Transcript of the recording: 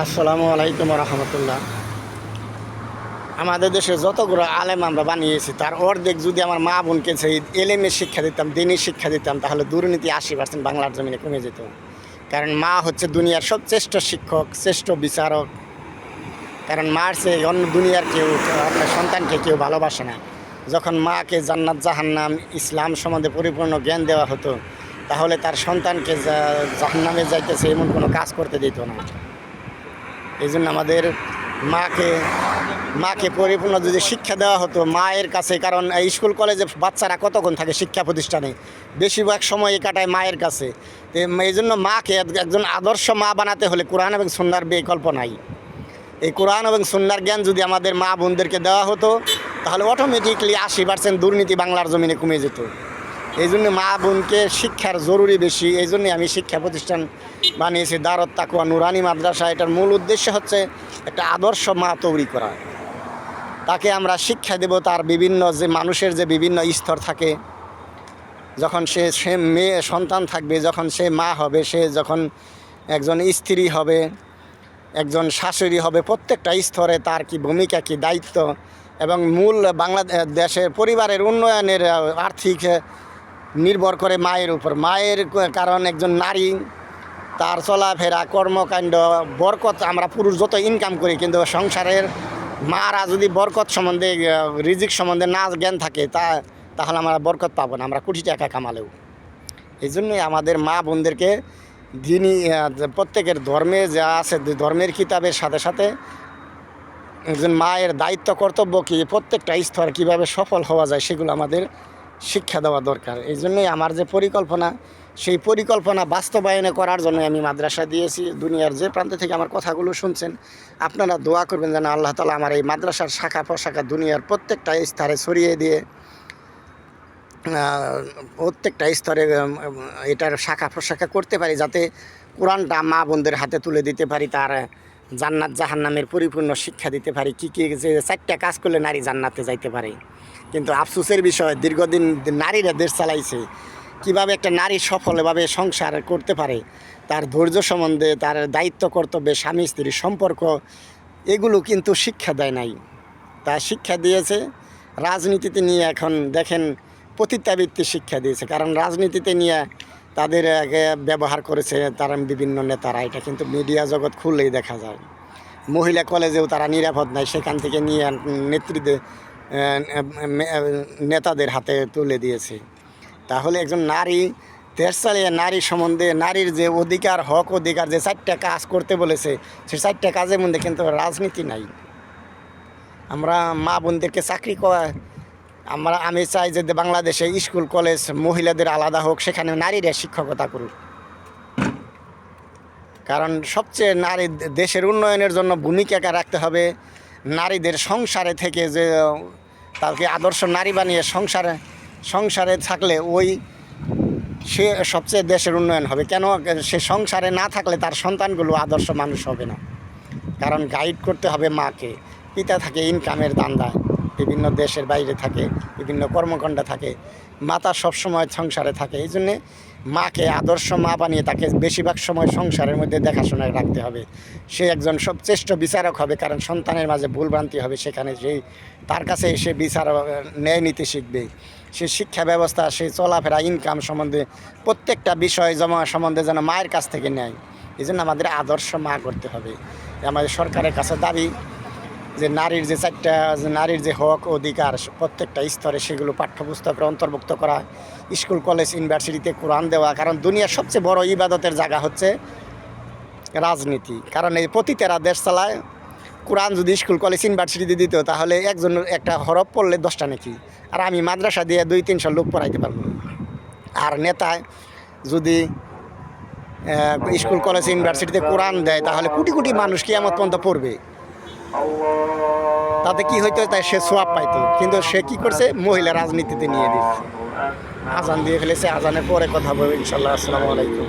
আসসালামু আলাইকুম রহমতুল্লাহ। আমাদের দেশে যতগুলো আলেম আমরা বানিয়েছি তার অর্ধেক যদি আমার মা বোনকে সেই এলেমের শিক্ষা দিতাম, দিনের শিক্ষা দিতাম, তাহলে দুর্নীতি 80% বাংলার জমিনে কমে যেত। কারণ মা হচ্ছে দুনিয়ার সব শ্রেষ্ঠ শিক্ষক, শ্রেষ্ঠ বিচারক। কারণ মার চেয়ে অন্য দুনিয়ার কেউ আপনার সন্তানকে কেউ ভালোবাসে না। যখন মাকে জান্নাত জাহান্নাম ইসলাম সম্বন্ধে পরিপূর্ণ জ্ঞান দেওয়া হতো, তাহলে তার সন্তানকে জাহান্নামে যাইতেছে এমন কোনো কাজ করতে দিত না। এই জন্য আমাদের মাকে মাকে পরিপূর্ণ যদি শিক্ষা দেওয়া হতো মায়ের কাছে, কারণ এই স্কুল কলেজে বাচ্চারা কতক্ষণ থাকে শিক্ষা প্রতিষ্ঠানে, বেশিরভাগ সময় কাটায় মায়ের কাছে। এই জন্য মাকে একজন আদর্শ মা বানাতে হলে কোরআন এবং সুন্নাহর বিকল্প নাই। এই কোরআন এবং সুন্নাহর জ্ঞান যদি আমাদের মা বোনদেরকে দেওয়া হতো, তাহলে অটোমেটিকলি 80% দুর্নীতি বাংলার জমিনে কমে যেত। এই জন্য মা বোনকে শিক্ষার জরুরি বেশি। এই জন্যে আমি শিক্ষা প্রতিষ্ঠান বানিয়েছি দারুত তাকওয়া নুরানি মাদ্রাসা। এটার মূল উদ্দেশ্য হচ্ছে একটা আদর্শ মা তৈরি করা। তাকে আমরা শিক্ষা দেব তার বিভিন্ন যে মানুষের যে বিভিন্ন স্তর থাকে। যখন সে মেয়ে সন্তান থাকবে, যখন সে মা হবে, সে যখন একজন স্ত্রী হবে, একজন শাশুড়ি হবে, প্রত্যেকটা স্তরে তার কি ভূমিকা, কি দায়িত্ব, এবং মূল বাংলাদেশের পরিবারের উন্নয়নের আর্থিক নির্ভর করে মায়ের উপর। মায়ের কারণ একজন নারী তার চলাফেরা কর্মকাণ্ড বরকত, আমরা পুরুষ যত ইনকাম করি, কিন্তু সংসারের মারা যদি বরকত সম্বন্ধে রিজিক সম্বন্ধে না জ্ঞান থাকে তাহলে আমরা বরকত পাবো না, আমরা কোটি টাকা কামালেও। এই জন্যই আমাদের মা বোনদেরকে দিনই প্রত্যেকের ধর্মে যা আছে ধর্মের কিতাবের সাথে সাথে একজন মায়ের দায়িত্ব কর্তব্য কি, প্রত্যেকটা স্তর কীভাবে সফল হওয়া যায় সেগুলো আমাদের শিক্ষা দেওয়া দরকার। এই জন্যই আমার যে পরিকল্পনা, সেই পরিকল্পনা বাস্তবায়নে করার জন্য আমি মাদ্রাসা দিয়েছি। দুনিয়ার যে প্রান্ত থেকে আমার কথাগুলো শুনছেন, আপনারা দোয়া করবেন যেন আল্লাহ তাআলা আমার এই মাদ্রাসার শাখা প্রশাখা দুনিয়ার প্রত্যেকটা স্তরে ছড়িয়ে দিয়ে প্রত্যেকটা স্তরে এটার শাখা প্রশাখা করতে পারি, যাতে কোরআনটা মা বোনদের হাতে তুলে দিতে পারি, তার জান্নাত জাহান্নামের পরিপূর্ণ শিক্ষা দিতে পারি। কী কী যে 4টা কাজ করলে নারী জান্নাতে যাইতে পারে। কিন্তু আফসোসের বিষয়, দীর্ঘদিন নারীরা দেশ চালাইছে, কিভাবে একটা নারী সফলভাবে সংসার করতে পারে, তার ধৈর্য সম্বন্ধে, তার দায়িত্ব কর্তব্যে, স্বামী স্ত্রীর সম্পর্ক, এগুলো কিন্তু শিক্ষা দেয় নাই। তা শিক্ষা দিয়েছে রাজনীতিতে নিয়ে। এখন দেখেন পতিতাবৃত্তি শিক্ষা দিয়েছে, কারণ রাজনীতিতে নিয়ে তাদের ব্যবহার করেছে তারা বিভিন্ন নেতারা। এটা কিন্তু মিডিয়া জগৎ খুললেই দেখা যায়। মহিলা কলেজেও তারা নিরাপদ নাই, সেখান থেকে নিয়ে নেতাদের হাতে তুলে দিয়েছে। তাহলে একজন নারী দেশ চালিয়ে নারী সম্বন্ধে, নারীর যে অধিকার, হক অধিকার, যে 4টা কাজ করতে বলেছে, সেই 4টা কাজের মধ্যে কিন্তু রাজনীতি নাই। আমরা মা বোনদেরকে চাকরি করা, আমি চাই যে বাংলাদেশে স্কুল কলেজ মহিলাদের আলাদা হোক, সেখানে নারীরা শিক্ষকতা করুক। কারণ সবচেয়ে নারী দেশের উন্নয়নের জন্য ভূমিকা রাখতে হবে। নারীদের সংসারে থেকে যে তাকে আদর্শ নারী বানিয়ে সংসারে থাকলে সে সবচেয়ে দেশের উন্নয়ন হবে। কেন সে সংসারে না থাকলে তার সন্তানগুলো আদর্শ মানুষ হবে না। কারণ গাইড করতে হবে মাকে। পিতা থাকে ইনকামের দান্দায়, বিভিন্ন দেশের বাইরে থাকে, বিভিন্ন কর্মকাণ্ড থাকে, মাতা সবসময় সংসারে থাকে। এই জন্যে মাকে আদর্শ মা বানিয়ে তাকে বেশিরভাগ সময় সংসারের মধ্যে দেখাশোনায় রাখতে হবে। সে একজন শ্রেষ্ঠ বিচারক হবে, কারণ সন্তানের মাঝে ভুলভ্রান্তি হবে, সেখানে তার কাছে এসে বিচার ন্যায় নীতি শিখবে। সে শিক্ষা ব্যবস্থা, সে চলাফেরা, ইনকাম সম্বন্ধে প্রত্যেকটা বিষয় সম্বন্ধে যেন মায়ের কাছ থেকে নেয়। এই জন্য আমাদের আদর্শ মা করতে হবে। আমাদের সরকারের কাছে দাবি যে নারীর যে হক অধিকার প্রত্যেকটা স্তরে, সেগুলো পাঠ্যপুস্তকের অন্তর্ভুক্ত করা, স্কুল কলেজ ইউনিভার্সিটিতে কোরআন দেওয়া। কারণ দুনিয়ার সবচেয়ে বড় ইবাদতের জায়গা হচ্ছে রাজনীতি। কারণ এই পতিতেরা দেশ চালায়। কোরআন যদি স্কুল কলেজ ইউনিভার্সিটিতে দিত, তাহলে একজন একটা হরফ পড়লে 10টা নাকি। আর আমি মাদ্রাসা দিয়ে 200-300 লোক পড়াইতে পারবো। আর নেতায় যদি স্কুল কলেজ ইউনিভার্সিটিতে কোরআন দেয়, তাহলে কোটি কোটি মানুষ কিয়ামত পর্যন্ত পড়বে। তাতে কি হইতো, তাই সে সোয়াব পাইতো। কিন্তু সে কি করছে, মহিলা রাজনীতিতে নিয়ে দিচ্ছে। আজান দিয়ে ফেলেছে, আজানের পরে কথা বলবো ইনশাল্লাহ। আসসালামু আলাইকুম।